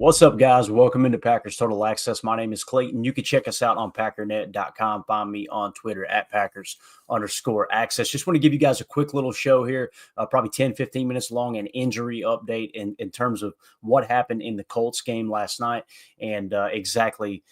What's up, guys? Welcome into Packers Total Access. My name is Clayton. You can check us out on packernet.com. Find me on Twitter at Packers_access. Just want to give you guys a quick little show here, probably 10, 15 minutes long, an injury update in terms of what happened in the Colts game last night and exactly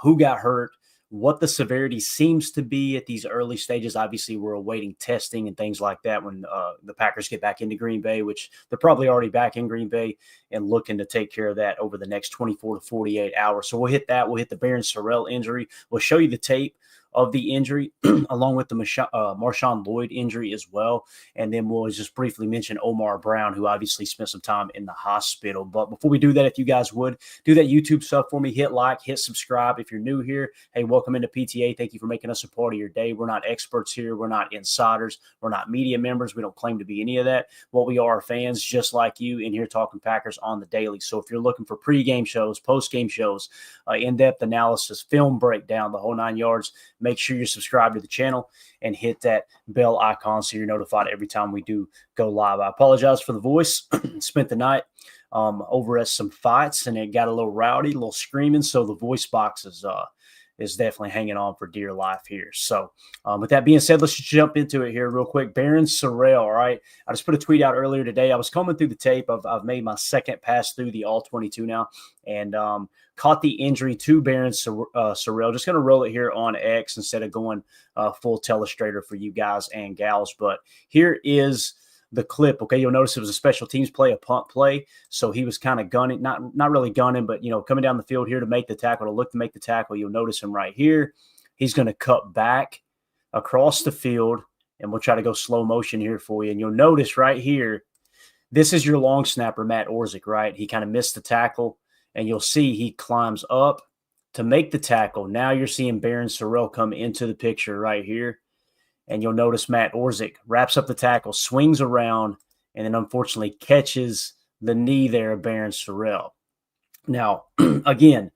who got hurt, what the severity seems to be at these early stages. Obviously, we're awaiting testing and things like that when the Packers get back into Green Bay, which they're probably already back in Green Bay and looking to take care of that over the next 24 to 48 hours. So we'll hit that. We'll hit the Barron Sorrell injury. We'll show you the tape of the injury along with the Marshawn Lloyd injury as well. And then we'll just briefly mention Omar Brown, who obviously spent some time in the hospital. But before we do that, if you guys would do that YouTube stuff for me, hit like, hit subscribe. If you're new here, hey, welcome into PTA. Thank you for making us a part of your day. We're not experts here. We're not insiders. We're not media members. We don't claim to be any of that. What we are fans just like you in here talking Packers on the daily. So if you're looking for pregame shows, postgame shows, in-depth analysis, film breakdown, the whole 9 yards, make sure you're subscribed to the channel and hit that bell icon so you're notified every time we do go live. I apologize for the voice. Spent the night over at some fights, and it got a little rowdy, a little screaming, so the voice box is definitely hanging on for dear life here. So with that being said, let's just jump into it here real quick. Barron Sorrell, all right? I just put a tweet out earlier today. I was combing through the tape. I've made my second pass through the All-22 now, and caught the injury to Barron Sorrell. Just going to roll it here on X instead of going full telestrator for you guys and gals. But here is the clip. Okay, you'll notice it was a special teams play, a punt play. So he was kind of gunning, not really gunning, but coming down the field here to make the tackle, to look to make the tackle. You'll notice him right here. He's going to cut back across the field, and we'll try to go slow motion here for you. And you'll notice right here, this is your long snapper, Matt Orzik, right? He kind of missed the tackle, and you'll see he climbs up to make the tackle. Now you're seeing Barron Sorrell come into the picture right here. And you'll notice Matt Orzik wraps up the tackle, swings around, and then unfortunately catches the knee there of Barron Sorrell. Now, again,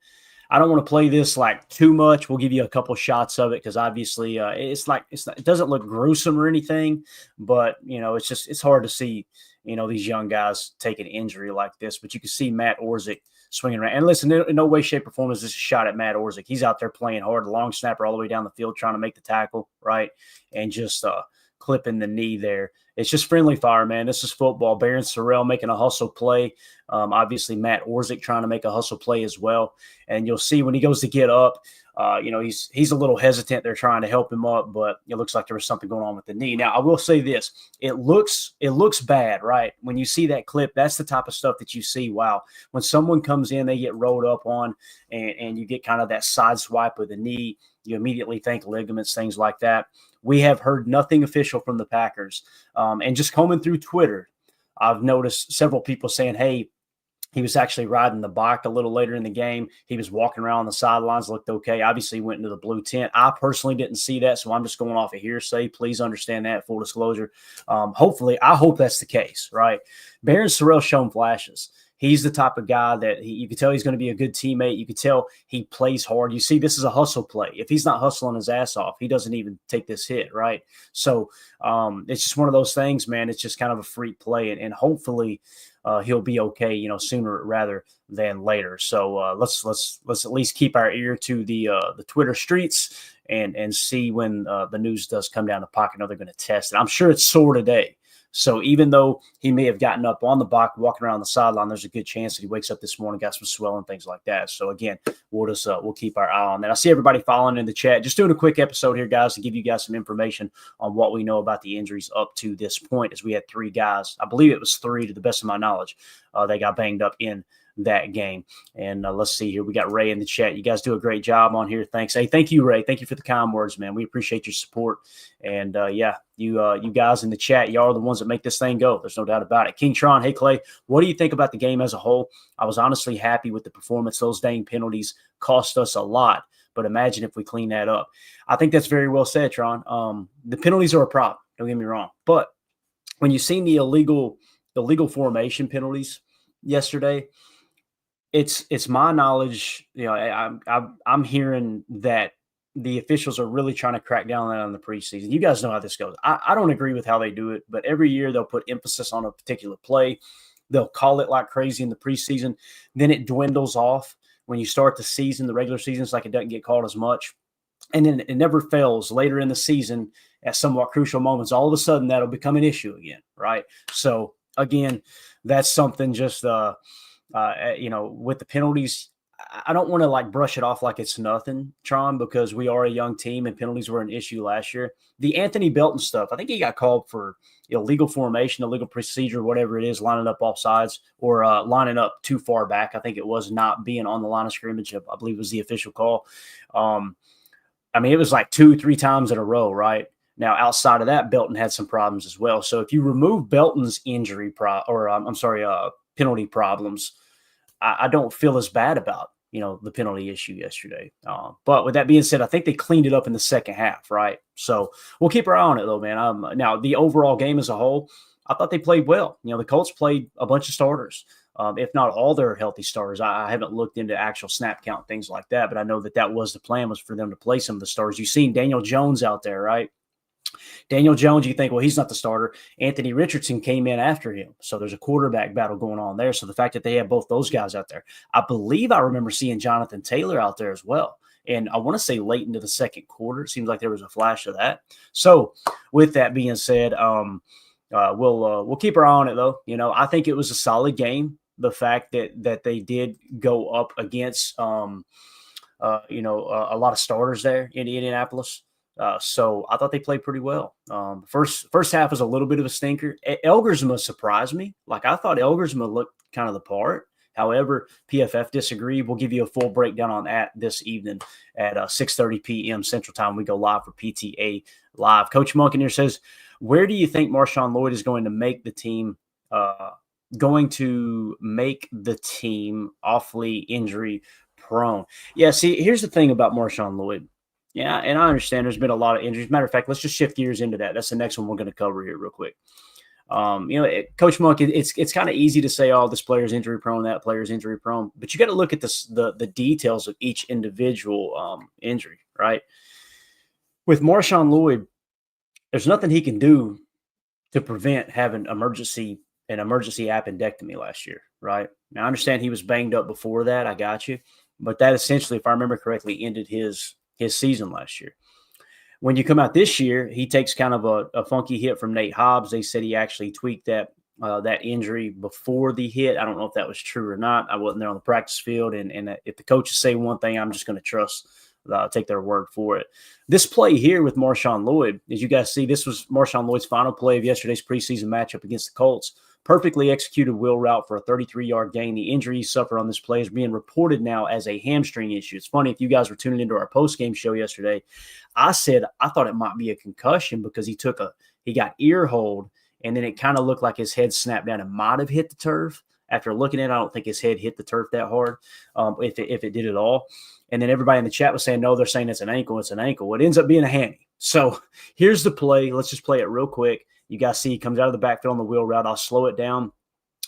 I don't want to play this like too much. We'll give you a couple shots of it because obviously it doesn't look gruesome or anything, but it's hard to see these young guys take an injury like this. But you can see Matt Orzik swinging around. And listen, in no way, shape, or form is this a shot at Matt Orzik. He's out there playing hard, long snapper all the way down the field, trying to make the tackle, right? And just clipping the knee there. It's just friendly fire, man. This is football. Barron Sorrell making a hustle play. Obviously, Matt Orzik trying to make a hustle play as well. And you'll see when he goes to get up, he's a little hesitant. They're trying to help him up, but it looks like there was something going on with the knee. Now, I will say this. It looks bad, right? When you see that clip, that's the type of stuff that you see. Wow. When someone comes in, they get rolled up on, and you get kind of that side swipe of the knee, you immediately think ligaments, things like that. We have heard nothing official from the Packers. And just combing through Twitter, I've noticed several people saying, hey, he was actually riding the bike a little later in the game. He was walking around on the sidelines, looked okay. Obviously, went into the blue tent. I personally didn't see that, so I'm just going off of hearsay. Please understand that, full disclosure. Hopefully, I hope that's the case, right? Barron Sorrell's shown flashes. He's the type of guy that you can tell he's going to be a good teammate. You can tell he plays hard. You see, this is a hustle play. If he's not hustling his ass off, he doesn't even take this hit, right? So it's just one of those things, man. It's just kind of a freak play, and hopefully he'll be okay, sooner rather than later. So let's at least keep our ear to the Twitter streets and see when the news does come down the pocket. I know they're going to test it. I'm sure it's sore today. So even though he may have gotten up on the bike, walking around the sideline, there's a good chance that he wakes up this morning, got some swelling, things like that. So again, we'll keep our eye on that. I see everybody following in the chat. Just doing a quick episode here, guys, to give you guys some information on what we know about the injuries up to this point, as we had 3 guys. I believe it was 3 to the best of my knowledge. They got banged up in that game. And let's see here. We got Ray in the chat. You guys do a great job on here. Thanks. Hey, thank you, Ray. Thank you for the kind words, man. We appreciate your support. And you guys in the chat, y'all are the ones that make this thing go. There's no doubt about it. King Tron, hey, Clay, what do you think about the game as a whole? I was honestly happy with the performance. Those dang penalties cost us a lot, but imagine if we clean that up. I think that's very well said, Tron. The penalties are a problem. Don't get me wrong. But when you've seen the illegal formation penalties yesterday, it's my knowledge, I'm hearing that the officials are really trying to crack down on that in the preseason. You guys know how this goes. I don't agree with how they do it, but every year they'll put emphasis on a particular play. They'll call it like crazy in the preseason. Then it dwindles off when you start the season, the regular season. It's like it doesn't get called as much. And then it never fails later in the season at somewhat crucial moments. All of a sudden, that'll become an issue again, right? So, again, that's something just, with the penalties, I don't want to like brush it off like it's nothing, Tron, because we are a young team and penalties were an issue last year. The Anthony Belton stuff, I think he got called for illegal formation, illegal procedure, whatever it is, lining up off sides or lining up too far back. I think it was not being on the line of scrimmage, I believe was the official call. It was like 2-3 times in a row, right? Now, outside of that, Belton had some problems as well. So if you remove Belton's penalty problems, I don't feel as bad about, the penalty issue yesterday. But with that being said, I think they cleaned it up in the second half, right? So we'll keep our eye on it, though, man. Now, the overall game as a whole, I thought they played well. The Colts played a bunch of starters, if not all their healthy starters. I haven't looked into actual snap count, things like that, but I know that was the plan, was for them to play some of the starters. You've seen Daniel Jones out there, right? Daniel Jones, you think, well, he's not the starter. Anthony Richardson came in after him. So there's a quarterback battle going on there. So the fact that they have both those guys out there, I believe I remember seeing Jonathan Taylor out there as well. And I want to say late into the second quarter, it seems like there was a flash of that. So with that being said, we'll keep our eye on it, though. I think it was a solid game. The fact that they did go up against, a lot of starters there in Indianapolis. So I thought they played pretty well. First half was a little bit of a stinker. Elgersma surprised me. Like, I thought Elgersma looked kind of the part. However, PFF disagreed. We'll give you a full breakdown on that this evening at 6:30 p.m. Central Time. We go live for PTA Live. Coach Monkeneer says, where do you think Marshawn Lloyd is going to make the team awfully injury prone? Yeah, see, here's the thing about Marshawn Lloyd. Yeah, and I understand there's been a lot of injuries. Matter of fact, let's just shift gears into that. That's the next one we're going to cover here real quick. Coach Monk, it's kind of easy to say, oh, this player's injury prone, that player's injury prone, but you got to look at the details of each individual injury, right? With Marshawn Lloyd, there's nothing he can do to prevent having an emergency appendectomy last year, right? Now, I understand he was banged up before that. I got you. But that essentially, if I remember correctly, ended his season last year. When you come out this year, he takes kind of a funky hit from Nate Hobbs. They said he actually tweaked that injury before the hit. I don't know if that was true or not. I wasn't there on the practice field. And if the coaches say one thing, I'm just going to take their word for it. This play here with Marshawn Lloyd, as you guys see, this was Marshawn Lloyd's final play of yesterday's preseason matchup against the Colts. Perfectly executed wheel route for a 33-yard gain. The injury he suffered on this play is being reported now as a hamstring issue. It's funny, if you guys were tuning into our post-game show yesterday, I said I thought it might be a concussion because he got ear hold, and then it kind of looked like his head snapped down and might have hit the turf. After looking at it, I don't think his head hit the turf that hard, if it did at all. And then everybody in the chat was saying, no, they're saying it's an ankle. It's an ankle. It ends up being a hammy. So here's the play. Let's just play it real quick. You guys see he comes out of the backfield on the wheel route. I'll slow it down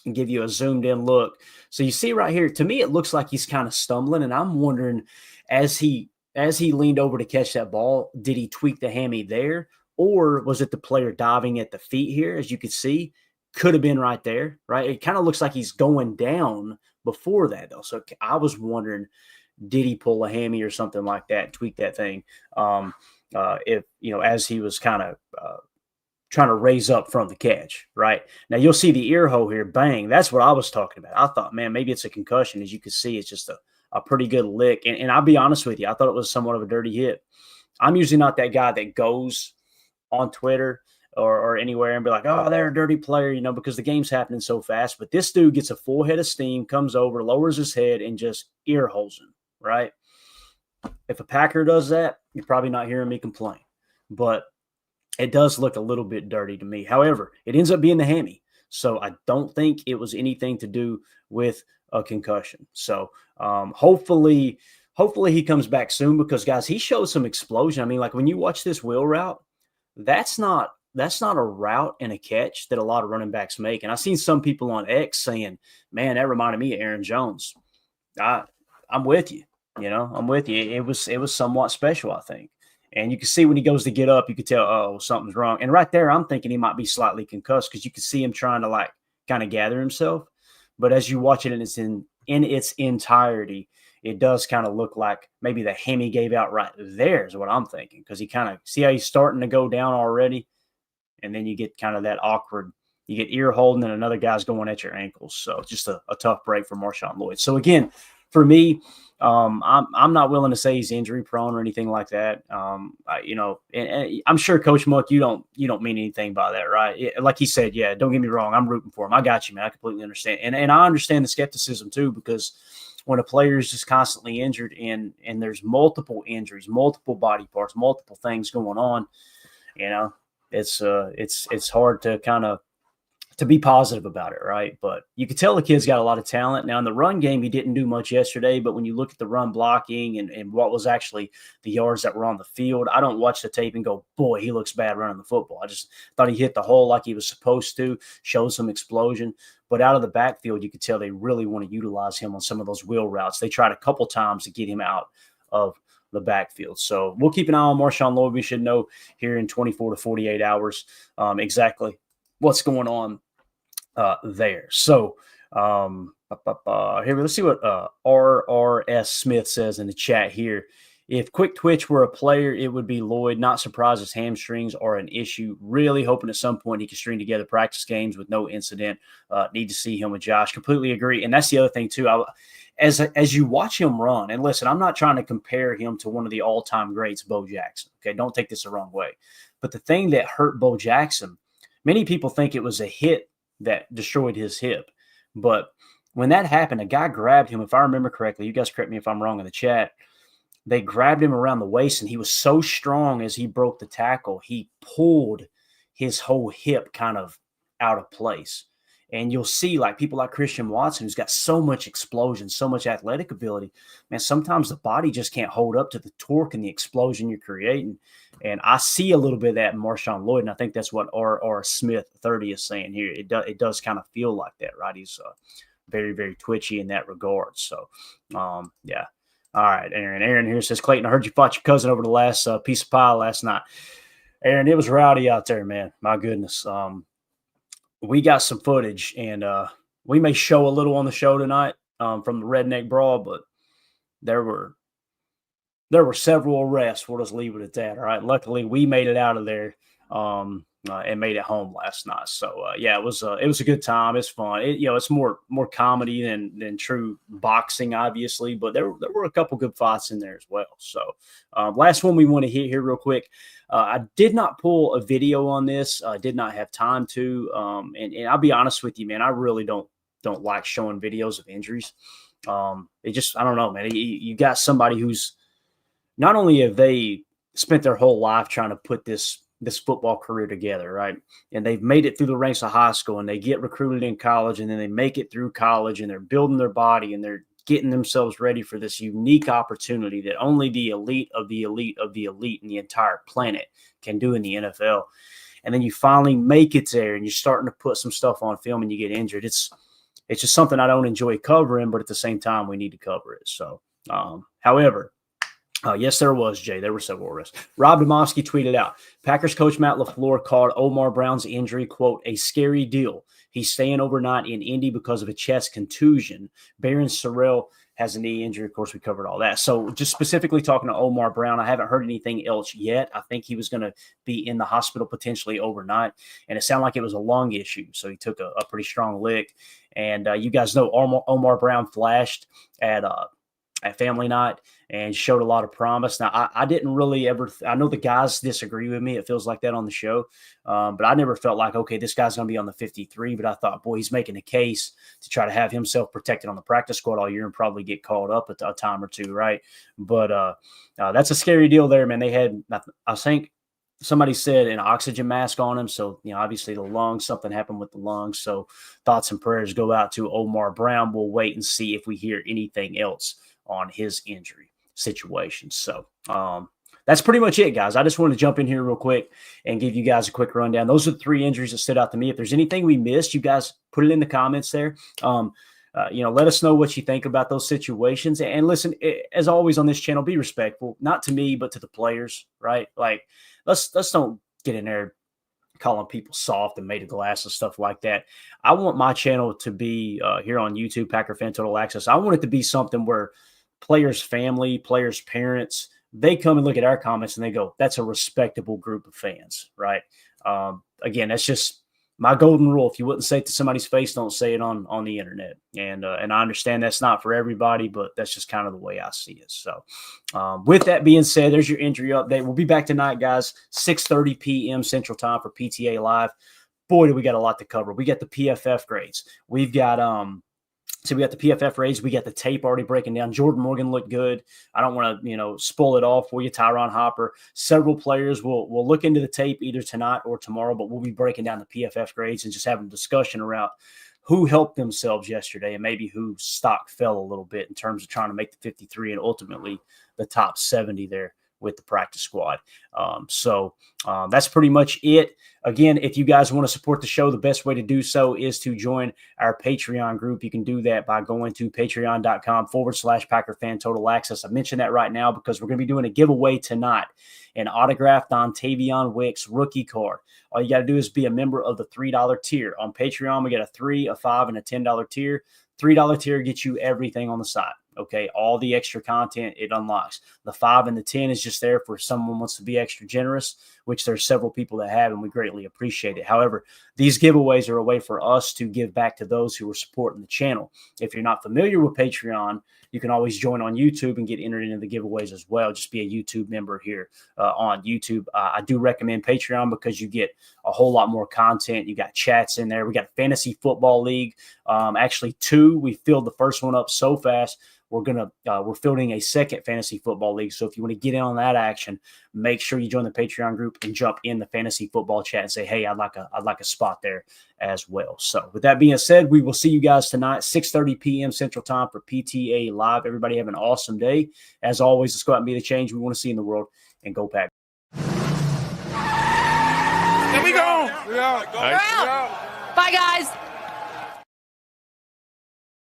and give you a zoomed in look. So you see right here, to me, it looks like he's kind of stumbling. And I'm wondering, as he leaned over to catch that ball, did he tweak the hammy there? Or was it the player diving at the feet here? As you can see, could have been right there, right? It kind of looks like he's going down before that, though. So I was wondering, did he pull a hammy or something like that, tweak that thing? As he was kind of trying to raise up from the catch, right? Now you'll see the ear hole here, bang. That's what I was talking about. I thought, man, maybe it's a concussion. As you can see, it's just a pretty good lick. And I'll be honest with you, I thought it was somewhat of a dirty hit. I'm usually not that guy that goes on Twitter or anywhere and be like, oh, they're a dirty player, because the game's happening so fast. But this dude gets a full head of steam, comes over, lowers his head, and just ear holes him, right? If a Packer does that, you're probably not hearing me complain. But it does look a little bit dirty to me. However, it ends up being the hammy. So I don't think it was anything to do with a concussion. So hopefully he comes back soon because, guys, he showed some explosion. I mean, like when you watch this wheel route, that's not a route and a catch that a lot of running backs make. And I've seen some people on X saying, man, that reminded me of Aaron Jones. I'm with you. I'm with you. It was somewhat special, I think. And you can see when he goes to get up, you can tell, oh, something's wrong. And right there, I'm thinking he might be slightly concussed because you can see him trying to kind of gather himself. But as you watch it in its entirety, it does kind of look like maybe the hammy gave out right there is what I'm thinking, because he kind of see how he's starting to go down already, and then you get kind of that awkward. You get ear holding, and another guy's going at your ankles. So it's just a tough break for Marshawn Lloyd. So again, for me, I'm not willing to say he's injury prone or anything like that. And I'm sure Coach Muck, you don't mean anything by that, right? Like he said, yeah, don't get me wrong, I'm rooting for him. I got you, man. I completely understand, and I understand the skepticism too, because when a player is just constantly injured and there's multiple injuries, multiple body parts, multiple things going on, it's hard to kind of to be positive about it, right? But you could tell the kid's got a lot of talent. Now, in the run game, he didn't do much yesterday, but when you look at the run blocking and what was actually the yards that were on the field, I don't watch the tape and go, boy, he looks bad running the football. I just thought he hit the hole like he was supposed to, showed some explosion. But out of the backfield, you could tell they really want to utilize him on some of those wheel routes. They tried a couple times to get him out of the backfield. So we'll keep an eye on Marshawn Lloyd. We should know here in 24 to 48 hours exactly what's going on there. So here, let's see what RRS Smith says in the chat here. If Quick Twitch were a player, it would be Lloyd. Not surprised his hamstrings are an issue. Really hoping at some point he can string together practice games with no incident. Need to see him with Josh. Completely agree. And that's the other thing too. As you watch him run, and listen, I'm not trying to compare him to one of the all-time greats, Bo Jackson. Okay, don't take this the wrong way. But the thing that hurt Bo Jackson, many people think it was a hit that destroyed his hip. But when that happened, a guy grabbed him, if I remember correctly, you guys correct me if I'm wrong in the chat, they grabbed him around the waist, and he was so strong as he broke the tackle, he pulled his whole hip kind of out of place. And you'll see like people like Christian Watson, who's got so much explosion, so much athletic ability, man, sometimes the body just can't hold up to the torque and the explosion you're creating. And I see a little bit of that in Marshawn Lloyd, and I think that's what R. Smith 30 is saying here. It does kind of feel like that, right? He's very, very twitchy in that regard. So, yeah. All right, Aaron. Aaron here says, Clayton, I heard you fought your cousin over the last piece of pie last night. Aaron, it was rowdy out there, man. My goodness. We got some footage, and we may show a little on the show tonight from the Redneck Brawl, but there were several arrests. We'll just leave it at that. All right. Luckily, we made it out of there and made it home last night. So yeah, it was a good time. It's fun. It's more comedy than true boxing, obviously, but there were a couple good fights in there as well. So last one we want to hit here real quick. I did not pull a video on this. I did not have time to. And I'll be honest with you, man, I really don't like showing videos of injuries. It just, I don't know, man. You got somebody who's not only have they spent their whole life trying to put this football career together, right? And they've made it through the ranks of high school, and they get recruited in college, and then they make it through college, and they're building their body, and they're getting themselves ready for this unique opportunity that only the elite of the elite of the elite in the entire planet can do in the NFL. And then you finally make it there, and you're starting to put some stuff on film, and you get injured. It's just something I don't enjoy covering, but at the same time, we need to cover it. So, however, yes, there was, Jay. There were several arrests. Rob Demovsky tweeted out, Packers coach Matt LaFleur called Omar Brown's injury, quote, a scary deal. He's staying overnight in Indy because of a chest contusion. Baron Sorrell has a knee injury. Of course, we covered all that. So just specifically talking to Omar Brown, I haven't heard anything else yet. I think he was going to be in the hospital potentially overnight, and it sounded like it was a lung issue. So he took a pretty strong lick. And you guys know Omar Brown flashed at family night and showed a lot of promise. Now, I didn't really ever – I know the guys disagree with me. It feels like that on the show. But I never felt like, okay, this guy's going to be on the 53. But I thought, boy, he's making a case to try to have himself protected on the practice squad all year and probably get called up a time or two, right? But that's a scary deal there, man. They had – I think somebody said an oxygen mask on him. So, obviously the lungs, something happened with the lungs. So thoughts and prayers go out to Omar Brown. We'll wait and see if we hear anything else on his injury situation. So that's pretty much it, guys. I just wanted to jump in here real quick and give you guys a quick rundown. Those are the three injuries that stood out to me. If there's anything we missed, you guys put it in the comments there. Let us know what you think about those situations. And listen, as always on this channel, be respectful, not to me, but to the players, right? Like let's don't get in there calling people soft and made of glass and stuff like that. I want my channel to be here on YouTube, Packer Fan Total Access. I want it to be something where players' family, players' parents, they come and look at our comments and they go, that's a respectable group of fans, right? Again, that's just my golden rule. If you wouldn't say it to somebody's face, don't say it on the internet. And I understand that's not for everybody, but that's just kind of the way I see it. So with that being said, there's your injury update. We'll be back tonight, guys, 6:30 p.m. Central Time for PTA Live. Boy, do we got a lot to cover. We got the PFF grades. We've got so we got the PFF grades. We got the tape already breaking down. Jordan Morgan looked good. I don't want to, spoil it all for you. Tyron Hopper. Several players will look into the tape either tonight or tomorrow, but we'll be breaking down the PFF grades and just having a discussion around who helped themselves yesterday and maybe who stock fell a little bit in terms of trying to make the 53 and ultimately the top 70 there with the practice squad. So that's pretty much it. Again, if you guys want to support the show, the best way to do so is to join our Patreon group. You can do that by going to patreon.com/Packer Fan Total Access. I mentioned that right now because we're going to be doing a giveaway tonight, an autographed Dontavion Wicks rookie card. All you got to do is be a member of the $3 tier. On Patreon, we got a $3, a $5, and a $10 tier. $3 tier gets you everything on the side. Okay, all the extra content it unlocks. The 5 and the 10 is just there for someone wants to be extra generous, which there's several people that have, and we greatly appreciate it. However, these giveaways are a way for us to give back to those who are supporting the channel. If you're not familiar with Patreon, you can always join on YouTube and get entered into the giveaways as well. Just be a YouTube member here on YouTube. I do recommend Patreon because you get a whole lot more content. You got chats in there. We got a fantasy football league. Actually, 2. We filled the first one up so fast. We're fielding a second fantasy football league. So if you want to get in on that action, make sure you join the Patreon group and jump in the fantasy football chat and say, hey, I'd like a spot there as well. So with that being said, we will see you guys tonight, 6:30 p.m. Central Time for PTA Live. Everybody have an awesome day. As always, let's go out and be the change we want to see in the world, and go Pack. Here we go. We're out. Bye, guys.